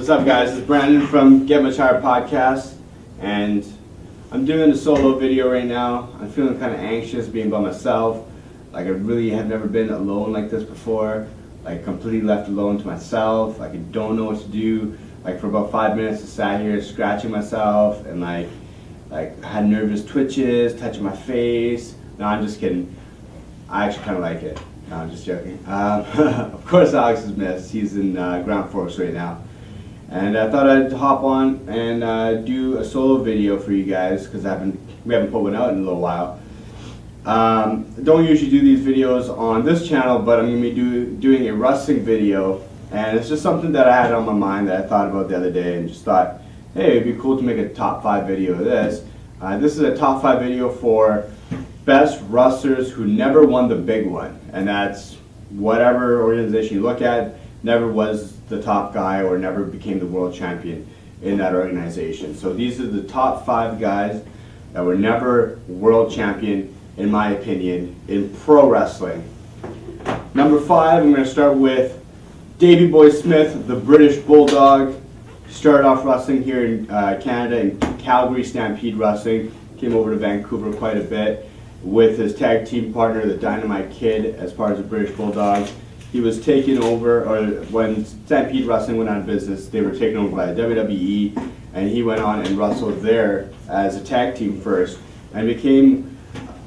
What's up, guys? It's Brandon from GetMuchHigherPodcasts, and I'm doing a solo video right now. I'm feeling kind of anxious being by myself. Like, I really have never been alone like this before. Like, completely left alone to myself. Like, I don't know what to do. Like, for about 5 minutes, I sat here scratching myself and like had nervous twitches, touching my face. No, I'm just kidding. I actually kind of like it. No, I'm just joking. Of course, Alex is missed. He's in Grand Forks right now. And I thought I'd hop on and do a solo video for you guys because we haven't put one out in a little while. Don't usually do these videos on this channel, but I'm going to be doing a wrestling video. And it's just something that I had on my mind that I thought about the other day and just thought, hey, it'd be cool to make a top 5 video of this. This is a top 5 video for best wrestlers who never won the big one. And that's whatever organization you look at, never was the top guy or never became the world champion in that organization. So these are the top 5 guys that were never world champion, in my opinion, in pro wrestling. Number 5, I'm going to start with Davey Boy Smith, the British Bulldog. Started off wrestling here in Canada in Calgary Stampede Wrestling. Came over to Vancouver quite a bit with his tag team partner, the Dynamite Kid, as far as the British Bulldog. He was taken over, or when Stampede Wrestling went out of business, they were taken over by the WWE, and he went on and wrestled there as a tag team first, and became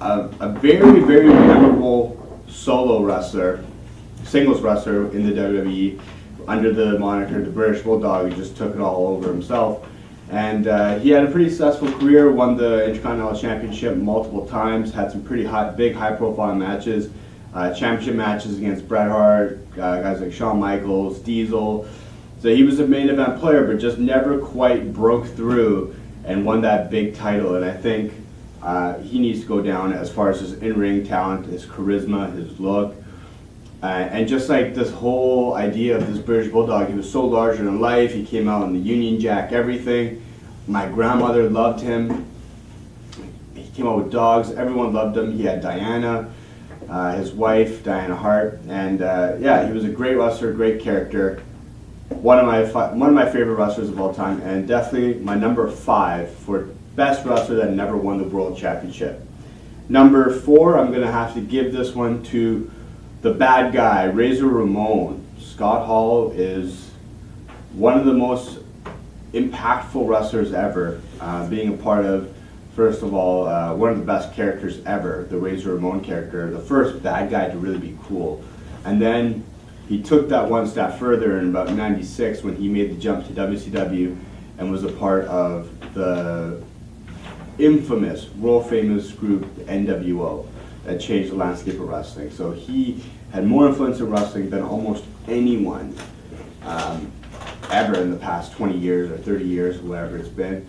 a very, very memorable solo wrestler, singles wrestler in the WWE, under the moniker the British Bulldog. He just took it all over himself. And he had a pretty successful career, won the Intercontinental Championship multiple times, had some pretty big high-profile matches, championship matches against Bret Hart, guys like Shawn Michaels, Diesel. So he was a main event player, but just never quite broke through and won that big title. And I think he needs to go down as far as his in-ring talent, his charisma, his look. And just like this whole idea of this British Bulldog, he was so larger than life. He came out in the Union Jack, everything. My grandmother loved him. He came out with dogs. Everyone loved him. He had Diana, his wife, Diana Hart. And yeah, he was a great wrestler, great character. One of my favorite wrestlers of all time, and definitely my number 5 for best wrestler that never won the world championship. Number 4, I'm going to have to give this one to the bad guy, Razor Ramon. Scott Hall is one of the most impactful wrestlers ever, being a part of, first of all, one of the best characters ever, the Razor Ramon character, the first bad guy to really be cool. And then he took that one step further in about '96 when he made the jump to WCW and was a part of the infamous, world famous group, the NWO. That changed the landscape of wrestling. So he had more influence in wrestling than almost anyone ever in the past 20 years or 30 years, whatever it's been.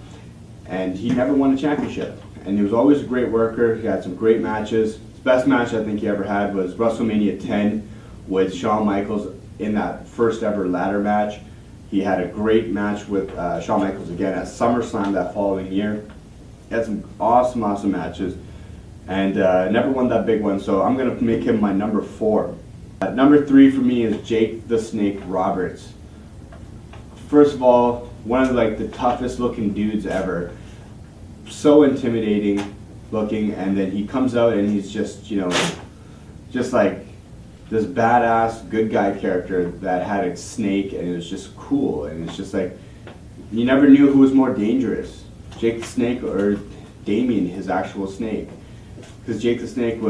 And he never won a championship. And he was always a great worker. He had some great matches. His best match I think he ever had was WrestleMania 10 with Shawn Michaels in that first ever ladder match. He had a great match with Shawn Michaels again at SummerSlam that following year. He had some awesome, awesome matches. And never won that big one, so I'm going to make him my number 4. Number 3 for me is Jake the Snake Roberts. First of all, one of the toughest looking dudes ever. So intimidating looking, and then he comes out and he's just, just like this badass good guy character that had a snake, and it was just cool. And it's just like, you never knew who was more dangerous, Jake the Snake or Damien, his actual snake. Because Jake the Snake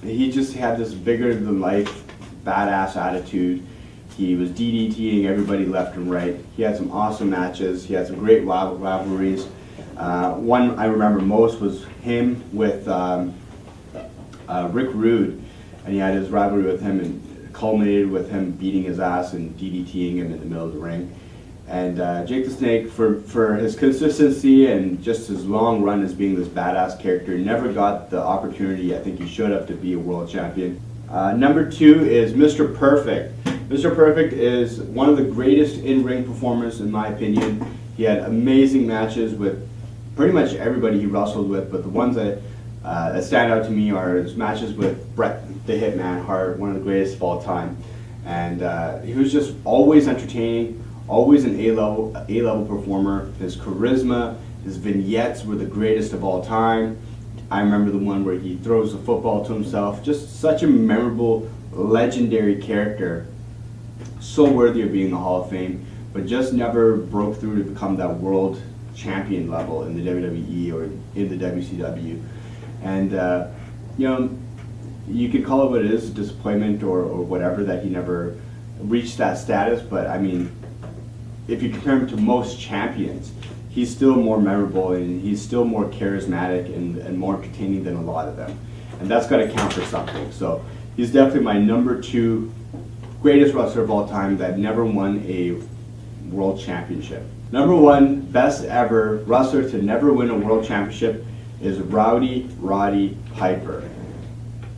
he just had this bigger than life badass attitude. He was DDTing everybody left and right. He had some awesome matches. He had some great rivalries. One I remember most was him with Rick Rude, and he had his rivalry with him, and it culminated with him beating his ass and DDTing him in the middle of the ring. And Jake the Snake, for his consistency and just his long run as being this badass character, never got the opportunity I think he should have to be a world champion. Number 2 is Mr. Perfect. Mr. Perfect is one of the greatest in-ring performers in my opinion. He had amazing matches with pretty much everybody he wrestled with, but the ones that stand out to me are his matches with Bret the Hitman Hart, one of the greatest of all time. And he was just always entertaining, always an A-level performer. His charisma, his vignettes were the greatest of all time. I remember the one where he throws the football to himself. Just such a memorable, legendary character. So worthy of being in the Hall of Fame, but just never broke through to become that world champion level in the WWE or in the WCW. And, you know, you could call it what it is, disappointment or whatever, that he never reached that status. But, I mean, if you compare him to most champions, he's still more memorable and he's still more charismatic and more entertaining than a lot of them. And that's got to count for something. So he's definitely my number 2 greatest wrestler of all time that never won a world championship. Number 1 best ever wrestler to never win a world championship is Roddy Piper.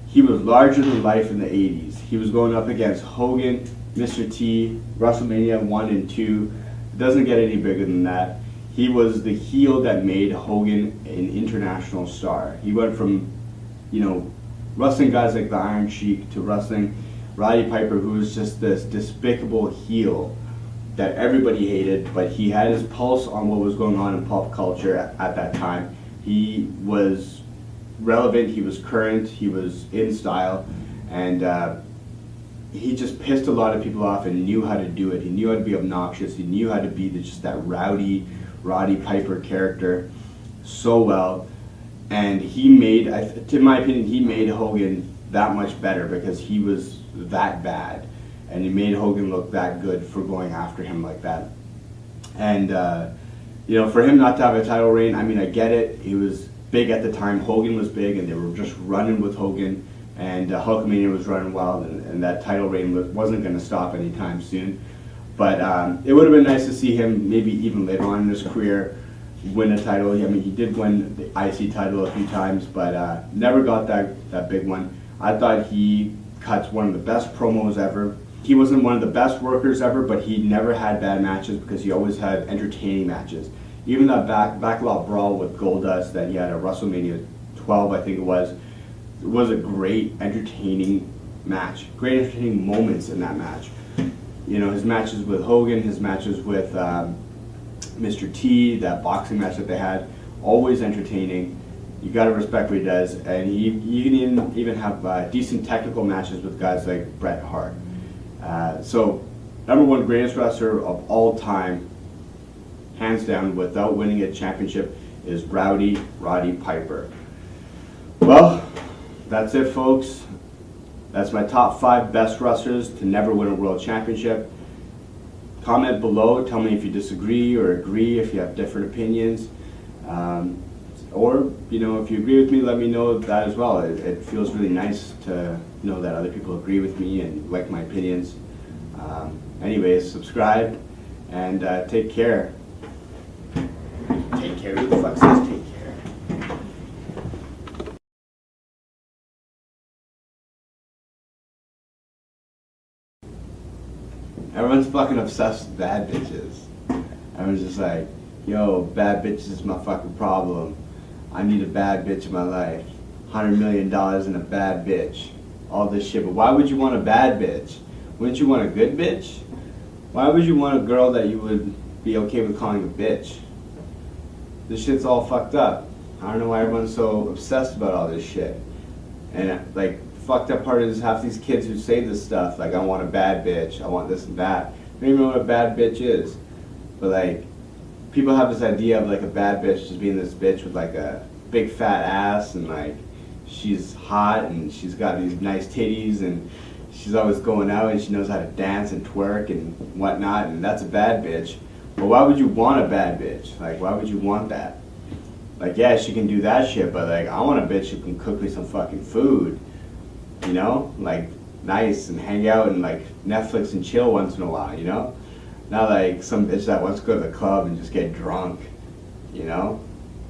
He was larger than life in the 80s. He was going up against Hogan, Mr. T, WrestleMania 1 and 2. It doesn't get any bigger than that. He was the heel that made Hogan an international star. He went from, you know, wrestling guys like the Iron Sheik to wrestling Roddy Piper, who was just this despicable heel that everybody hated, but he had his pulse on what was going on in pop culture at that time. He was relevant, he was current, he was in style, and he just pissed a lot of people off and knew how to do it. He knew how to be obnoxious, he knew how to be just that rowdy Roddy Piper character so well. And he made, in my opinion, he made Hogan that much better because he was that bad. And he made Hogan look that good for going after him like that. And, you know, for him not to have a title reign, I mean, I get it. He was big at the time. Hogan was big, and they were just running with Hogan. And Hulkamania was running wild, and that title reign wasn't going to stop anytime soon. But it would have been nice to see him maybe even later on in his career win a title. I mean, he did win the IC title a few times, but never got that big one. I thought he cut one of the best promos ever. He wasn't one of the best workers ever, but he never had bad matches because he always had entertaining matches. Even that backlot brawl with Goldust that he had at WrestleMania 12, I think it was a great entertaining match. Great entertaining moments in that match. You know, his matches with Hogan, his matches with Mr. T, that boxing match that they had, always entertaining. You gotta respect what he does, and you can even have decent technical matches with guys like Bret Hart. So, number 1 greatest wrestler of all time, hands down, without winning a championship, is Roddy Piper. Well, that's it, folks. That's my top 5 best wrestlers to never win a world championship. Comment below, tell me if you disagree or agree, if you have different opinions. Or, you know, if you agree with me, let me know that as well. It feels really nice to know that other people agree with me and like my opinions. Anyways, subscribe and take care. Take care. Who the fuck says take care? Everyone's fucking obsessed with bad bitches. Everyone's just like, yo, bad bitch is my fucking problem. I need a bad bitch in my life. $100 million and a bad bitch. All this shit. But why would you want a bad bitch? Wouldn't you want a good bitch? Why would you want a girl that you would be okay with calling a bitch? This shit's all fucked up. I don't know why everyone's so obsessed about all this shit. And like, fucked up part is half these kids who say this stuff, like, I want a bad bitch, I want this and that. They don't even know what a bad bitch is. But like, people have this idea of like a bad bitch just being this bitch with like a big fat ass and like she's hot and she's got these nice titties and she's always going out and she knows how to dance and twerk and whatnot, and that's a bad bitch. But why would you want a bad bitch? Like, why would you want that? Like, yeah, she can do that shit, but like, I want a bitch who can cook me some fucking food, you know? Like, nice, and hang out and like Netflix and chill once in a while, you know? Not like some bitch that wants to go to the club and just get drunk, you know?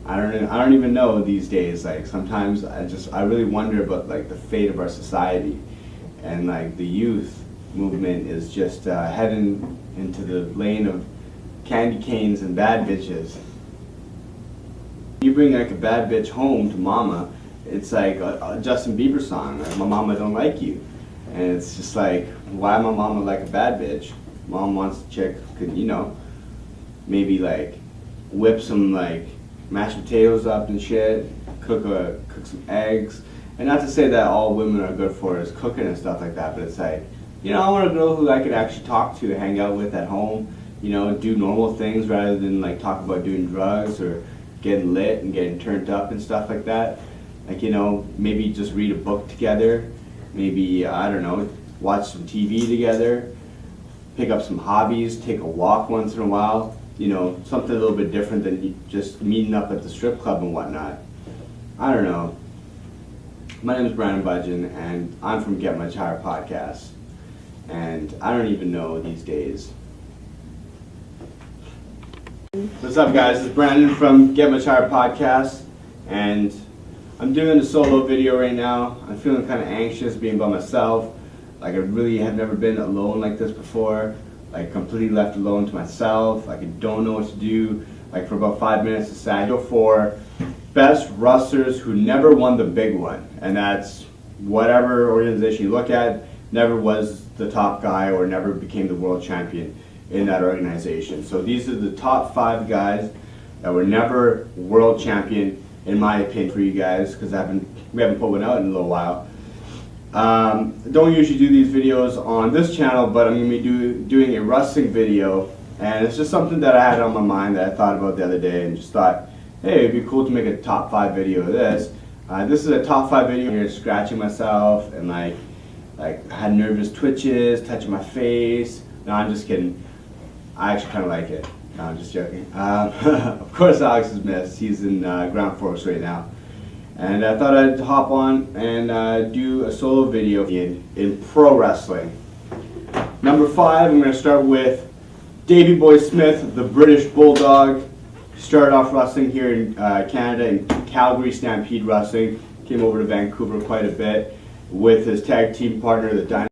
I don't even know these days. Like, sometimes I really wonder about like the fate of our society, and like the youth movement is just heading into the lane of candy canes and bad bitches. You bring like a bad bitch home to mama, it's like a Justin Bieber song, like, my mama don't like you. And it's just like, why my mama like a bad bitch? mom wants a chick, could, you know, maybe like whip some like mashed potatoes up and shit, cook some eggs. And not to say that all women are good for is cooking and stuff like that, but it's like, you know, I want a girl who I could actually talk to, hang out with at home, you know, do normal things rather than like talk about doing drugs or getting lit and getting turned up and stuff like that. Like, you know, maybe just read a book together, maybe, I don't know, watch some TV together, pick up some hobbies, take a walk once in a while, you know, something a little bit different than just meeting up at the strip club and whatnot. I don't know. My name is Brandon Budgeon, and I'm from GetMuchHigherPodcasts, and I don't even know these days. What's up, guys? It's Brandon from GetMuchHigherPodcasts, and I'm doing a solo video right now. I'm feeling kind of anxious being by myself. Like, I really have never been alone like this before. Like, completely left alone to myself. Like, I don't know what to do. Like, for about 5 minutes, I go for best wrestlers who never won the big one. And that's whatever organization you look at, never was the top guy or never became the world champion in that organization. So these are the top 5 guys that were never world champion, in my opinion, for you guys, because we haven't put one out in a little while. Don't usually do these videos on this channel, but I'm going to be doing a wrestling video, and it's just something that I had on my mind that I thought about the other day and just thought, hey, it'd be cool to make a top 5 video of this. This is a top 5 video here, scratching myself and like I had nervous twitches, touching my face. No, I'm just kidding. I actually kind of like it. No, I'm just joking. Of course, Alex is missed. He's in ground force right now. And I thought I'd hop on and do a solo video in pro wrestling. Number 5, I'm going to start with Davey Boy Smith, the British Bulldog. Started off wrestling here in Canada in Calgary Stampede Wrestling. Came over to Vancouver quite a bit with his tag team partner, the Dynamite.